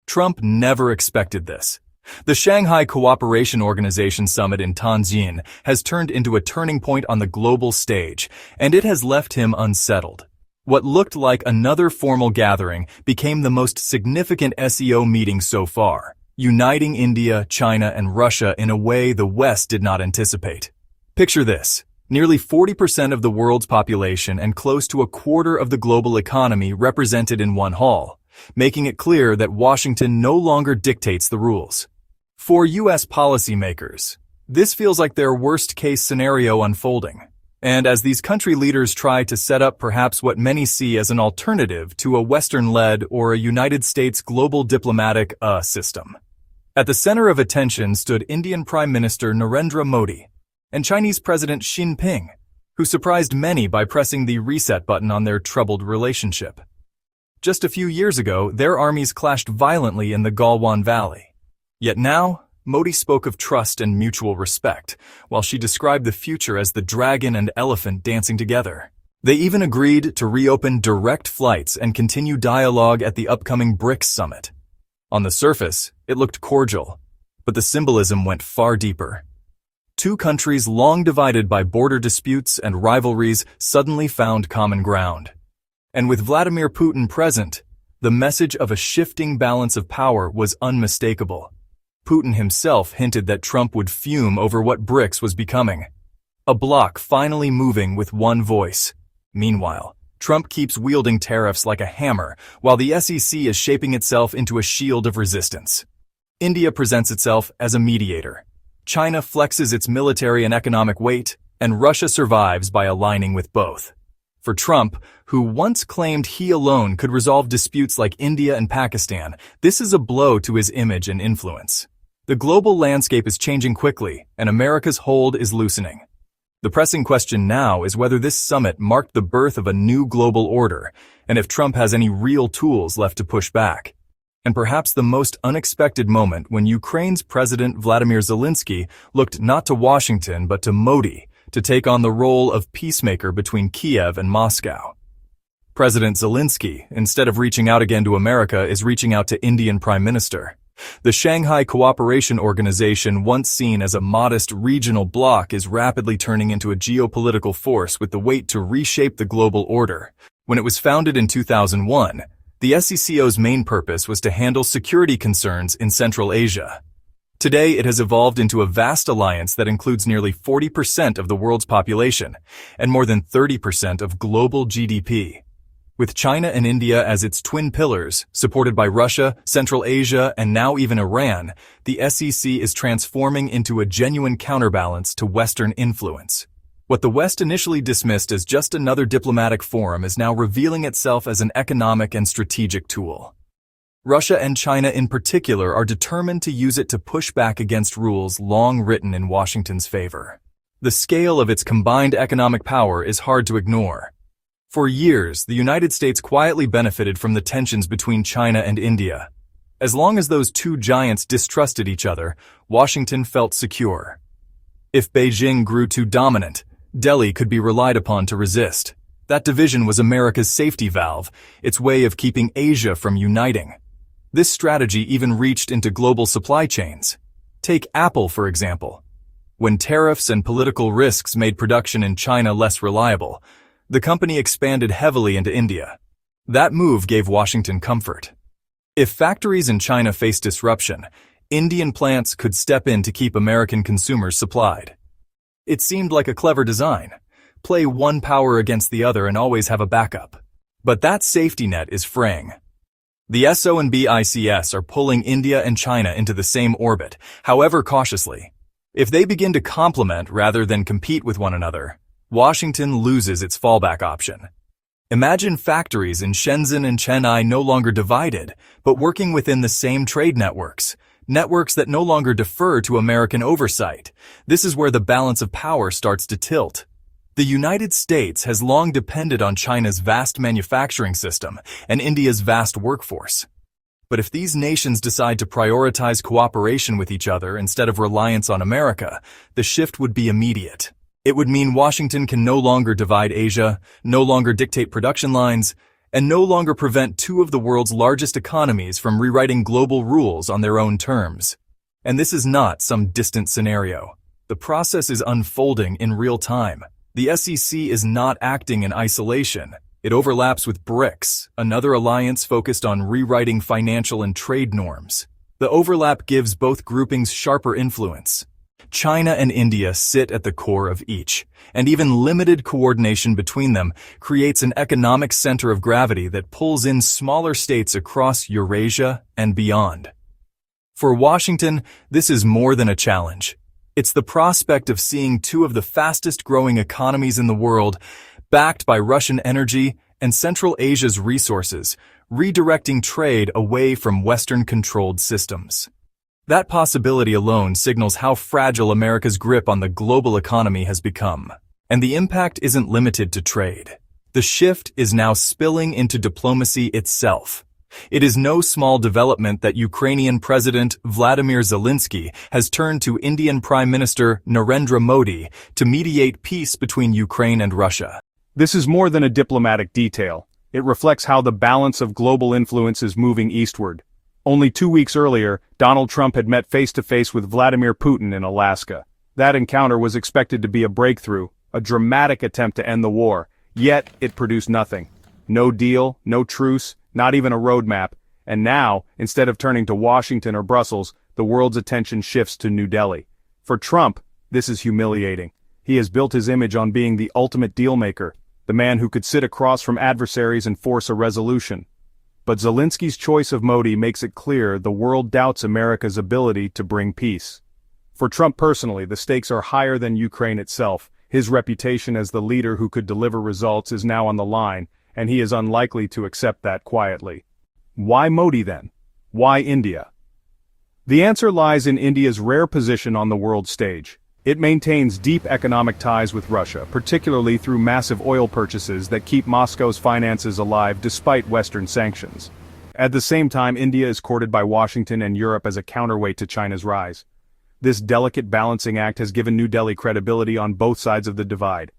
Trump never expected this. The Shanghai Cooperation Organization summit in Tianjin has turned into a turning point on the global stage, and it has left him unsettled. What looked like another formal gathering became the most significant SCO meeting so far, uniting India, China, and Russia in a way the West did not anticipate. Picture this. Nearly 40% of the world's population and close to a quarter of the global economy represented in one hall, making it clear that Washington no longer dictates the rules. For U.S. policymakers, this feels like their worst-case scenario unfolding. And as these country leaders try to set up perhaps what many see as an alternative to a Western-led or a United States global diplomatic system. At the center of attention stood Indian Prime Minister Narendra Modi and Chinese President Xi Jinping, who surprised many by pressing the reset button on their troubled relationship. Just a few years ago, their armies clashed violently in the Galwan Valley. Yet now, Modi spoke of trust and mutual respect, while Xi described the future as the dragon and elephant dancing together. They even agreed to reopen direct flights and continue dialogue at the upcoming BRICS summit. On the surface, it looked cordial, but the symbolism went far deeper. Two countries long divided by border disputes and rivalries suddenly found common ground. And with Vladimir Putin present, the message of a shifting balance of power was unmistakable. Putin himself hinted that Trump would fume over what BRICS was becoming. A bloc finally moving with one voice. Meanwhile, Trump keeps wielding tariffs like a hammer, while the SEC is shaping itself into a shield of resistance. India presents itself as a mediator. China flexes its military and economic weight, and Russia survives by aligning with both. For Trump, who once claimed he alone could resolve disputes like India and Pakistan, this is a blow to his image and influence. The global landscape is changing quickly, and America's hold is loosening. The pressing question now is whether this summit marked the birth of a new global order, and if Trump has any real tools left to push back. And perhaps the most unexpected moment when Ukraine's President Vladimir Zelensky looked not to Washington but to Modi to take on the role of peacemaker between Kiev and Moscow. President Zelensky, instead of reaching out again to America, is reaching out to Indian Prime Minister. The Shanghai Cooperation Organization, once seen as a modest regional bloc, is rapidly turning into a geopolitical force with the weight to reshape the global order. When it was founded in 2001, the SCO's main purpose was to handle security concerns in Central Asia. Today, it has evolved into a vast alliance that includes nearly 40% of the world's population and more than 30% of global GDP. With China and India as its twin pillars, supported by Russia, Central Asia, and now even Iran, the SEC is transforming into a genuine counterbalance to Western influence. What the West initially dismissed as just another diplomatic forum is now revealing itself as an economic and strategic tool. Russia and China in particular are determined to use it to push back against rules long written in Washington's favor. The scale of its combined economic power is hard to ignore. For years, the United States quietly benefited from the tensions between China and India. As long as those two giants distrusted each other, Washington felt secure. If Beijing grew too dominant, Delhi could be relied upon to resist. That division was America's safety valve, its way of keeping Asia from uniting. This strategy even reached into global supply chains. Take Apple, for example. When tariffs and political risks made production in China less reliable, the company expanded heavily into India. That move gave Washington comfort. If factories in China faced disruption, Indian plants could step in to keep American consumers supplied. It seemed like a clever design. Play one power against the other and always have a backup. But that safety net is fraying. The SCO and BICS are pulling India and China into the same orbit, however cautiously. If they begin to complement rather than compete with one another, Washington loses its fallback option. Imagine factories in Shenzhen and Chennai no longer divided, but working within the same trade networks that no longer defer to American oversight. This is where the balance of power starts to tilt. The United States has long depended on China's vast manufacturing system and India's vast workforce. But if these nations decide to prioritize cooperation with each other instead of reliance on America, the shift would be immediate. It would mean Washington can no longer divide Asia, no longer dictate production lines, and no longer prevent two of the world's largest economies from rewriting global rules on their own terms. And this is not some distant scenario. The process is unfolding in real time. The SEC is not acting in isolation. It overlaps with BRICS, another alliance focused on rewriting financial and trade norms. The overlap gives both groupings sharper influence. China and India sit at the core of each, and even limited coordination between them creates an economic center of gravity that pulls in smaller states across Eurasia and beyond. For Washington, this is more than a challenge. It's the prospect of seeing two of the fastest-growing economies in the world, backed by Russian energy and Central Asia's resources, redirecting trade away from Western-controlled systems. That possibility alone signals how fragile America's grip on the global economy has become. And the impact isn't limited to trade. The shift is now spilling into diplomacy itself. It is no small development that Ukrainian President Vladimir Zelensky has turned to Indian Prime Minister Narendra Modi to mediate peace between Ukraine and Russia. This is more than a diplomatic detail. It reflects how the balance of global influence is moving eastward. Only 2 weeks earlier, Donald Trump had met face-to-face with Vladimir Putin in Alaska. That encounter was expected to be a breakthrough, a dramatic attempt to end the war, yet it produced nothing. No deal, no truce, not even a roadmap, and now, instead of turning to Washington or Brussels, the world's attention shifts to New Delhi. For Trump, this is humiliating. He has built his image on being the ultimate dealmaker, the man who could sit across from adversaries and force a resolution. But Zelensky's choice of Modi makes it clear the world doubts America's ability to bring peace. For Trump personally, the stakes are higher than Ukraine itself. His reputation as the leader who could deliver results is now on the line, and he is unlikely to accept that quietly. Why Modi then? Why India? The answer lies in India's rare position on the world stage. It maintains deep economic ties with Russia, particularly through massive oil purchases that keep Moscow's finances alive despite Western sanctions. At the same time, India is courted by Washington and Europe as a counterweight to China's rise. This delicate balancing act has given New Delhi credibility on both sides of the divide.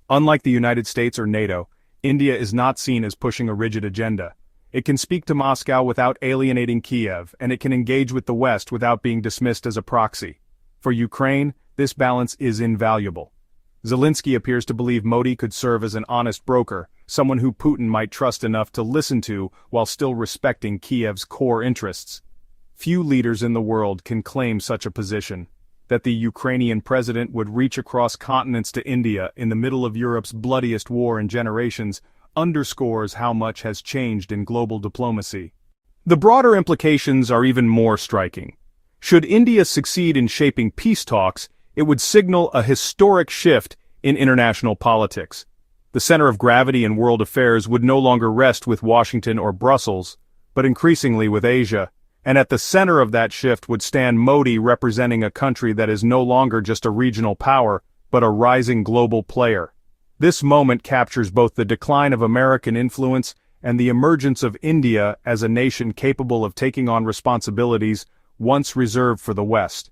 Unlike the United States or NATO, India is not seen as pushing a rigid agenda. It can speak to Moscow without alienating Kiev, and it can engage with the West without being dismissed as a proxy. For Ukraine, this balance is invaluable. Zelensky appears to believe Modi could serve as an honest broker, someone who Putin might trust enough to listen to while still respecting Kiev's core interests. Few leaders in the world can claim such a position. That the Ukrainian president would reach across continents to India in the middle of Europe's bloodiest war in generations underscores how much has changed in global diplomacy. The broader implications are even more striking. Should India succeed in shaping peace talks, it would signal a historic shift in international politics. The center of gravity in world affairs would no longer rest with Washington or Brussels, but increasingly with Asia. And at the center of that shift would stand Modi, representing a country that is no longer just a regional power, but a rising global player. This moment captures both the decline of American influence and the emergence of India as a nation capable of taking on responsibilities once reserved for the West.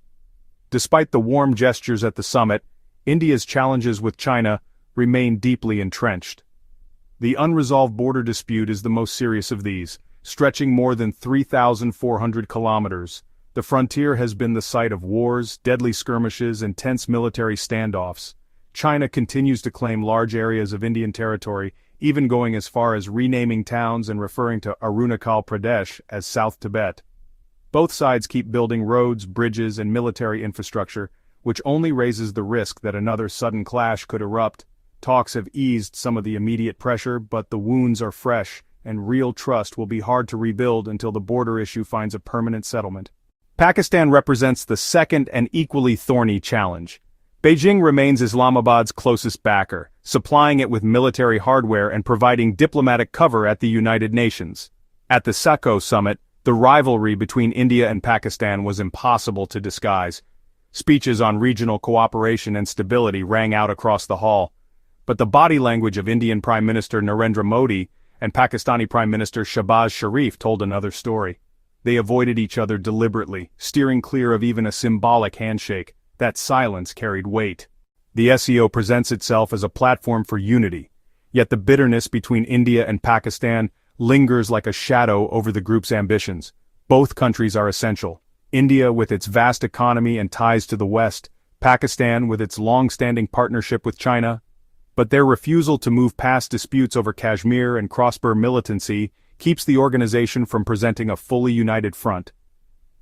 Despite the warm gestures at the summit, India's challenges with China remain deeply entrenched. The unresolved border dispute is the most serious of these, stretching more than 3,400 kilometers. The frontier has been the site of wars, deadly skirmishes, and tense military standoffs. China continues to claim large areas of Indian territory, even going as far as renaming towns and referring to Arunachal Pradesh as South Tibet. Both sides keep building roads, bridges, and military infrastructure, which only raises the risk that another sudden clash could erupt. Talks have eased some of the immediate pressure, but the wounds are fresh, and real trust will be hard to rebuild until the border issue finds a permanent settlement. Pakistan represents the second and equally thorny challenge. Beijing remains Islamabad's closest backer, supplying it with military hardware and providing diplomatic cover at the United Nations. At the SCO summit, the rivalry between India and Pakistan was impossible to disguise. Speeches on regional cooperation and stability rang out across the hall. But the body language of Indian Prime Minister Narendra Modi and Pakistani Prime Minister Shahbaz Sharif told another story. They avoided each other deliberately, steering clear of even a symbolic handshake. That silence carried weight. The SCO presents itself as a platform for unity. Yet the bitterness between India and Pakistan lingers like a shadow over the group's ambitions. Both countries are essential. India with its vast economy and ties to the West, Pakistan with its long-standing partnership with China. But their refusal to move past disputes over Kashmir and cross-border militancy keeps the organization from presenting a fully united front.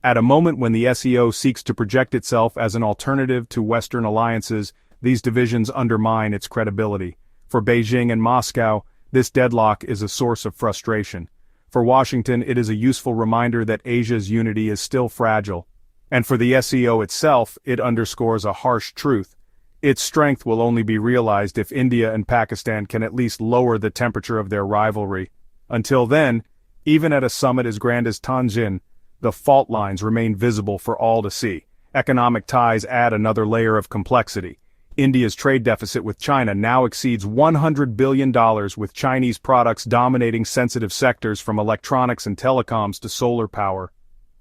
At a moment when the SCO seeks to project itself as an alternative to Western alliances, these divisions undermine its credibility. For Beijing and Moscow, this deadlock is a source of frustration. For Washington, it is a useful reminder that Asia's unity is still fragile. And for the SCO itself, it underscores a harsh truth. Its strength will only be realized if India and Pakistan can at least lower the temperature of their rivalry. Until then, even at a summit as grand as Tianjin, the fault lines remain visible for all to see. Economic ties add another layer of complexity. India's trade deficit with China now exceeds $100 billion, with Chinese products dominating sensitive sectors from electronics and telecoms to solar power.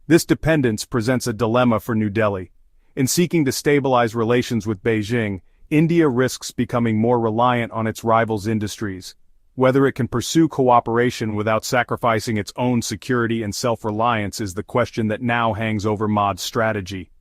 This dependence presents a dilemma for New Delhi. In seeking to stabilize relations with Beijing, India risks becoming more reliant on its rivals' industries. Whether it can pursue cooperation without sacrificing its own security and self-reliance is the question that now hangs over MOD's strategy.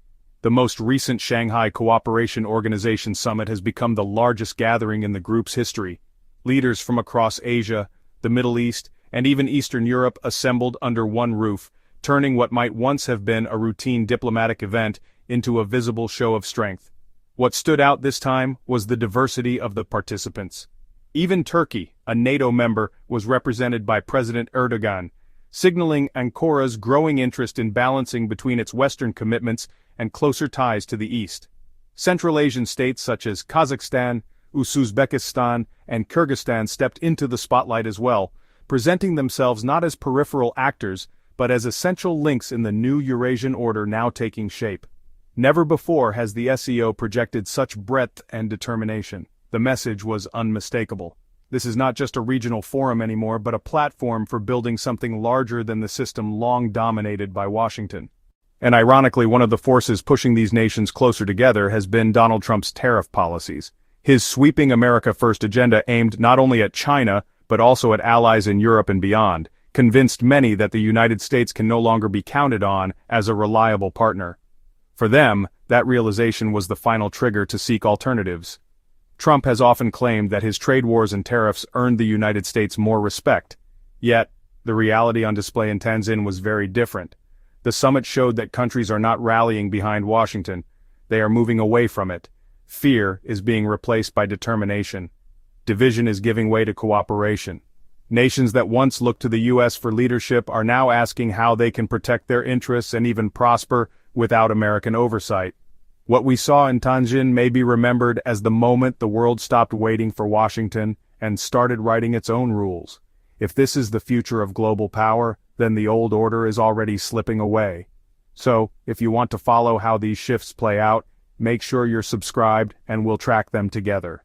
The most recent Shanghai Cooperation Organization Summit has become the largest gathering in the group's history. Leaders from across Asia, the Middle East, and even Eastern Europe assembled under one roof, turning what might once have been a routine diplomatic event into a visible show of strength. What stood out this time was the diversity of the participants. Even Turkey, a NATO member, was represented by President Erdogan, signaling Ankaра's growing interest in balancing between its Western commitments and closer ties to the East. Central Asian states such as Kazakhstan, Uzbekistan, and Kyrgyzstan stepped into the spotlight as well, presenting themselves not as peripheral actors, but as essential links in the new Eurasian order now taking shape. Never before has the SCO projected such breadth and determination. The message was unmistakable. This is not just a regional forum anymore, but a platform for building something larger than the system long dominated by Washington. And ironically, one of the forces pushing these nations closer together has been Donald Trump's tariff policies. His sweeping America First agenda aimed not only at China, but also at allies in Europe and beyond, convinced many that the United States can no longer be counted on as a reliable partner. For them, that realization was the final trigger to seek alternatives. Trump has often claimed that his trade wars and tariffs earned the United States more respect. Yet, the reality on display in Tianjin was very different. The summit showed that countries are not rallying behind Washington. They are moving away from it. Fear is being replaced by determination. Division is giving way to cooperation. Nations that once looked to the U.S. for leadership are now asking how they can protect their interests and even prosper without American oversight. What we saw in Tianjin may be remembered as the moment the world stopped waiting for Washington and started writing its own rules. If this is the future of global power, then the old order is already slipping away. So, if you want to follow how these shifts play out, make sure you're subscribed and we'll track them together.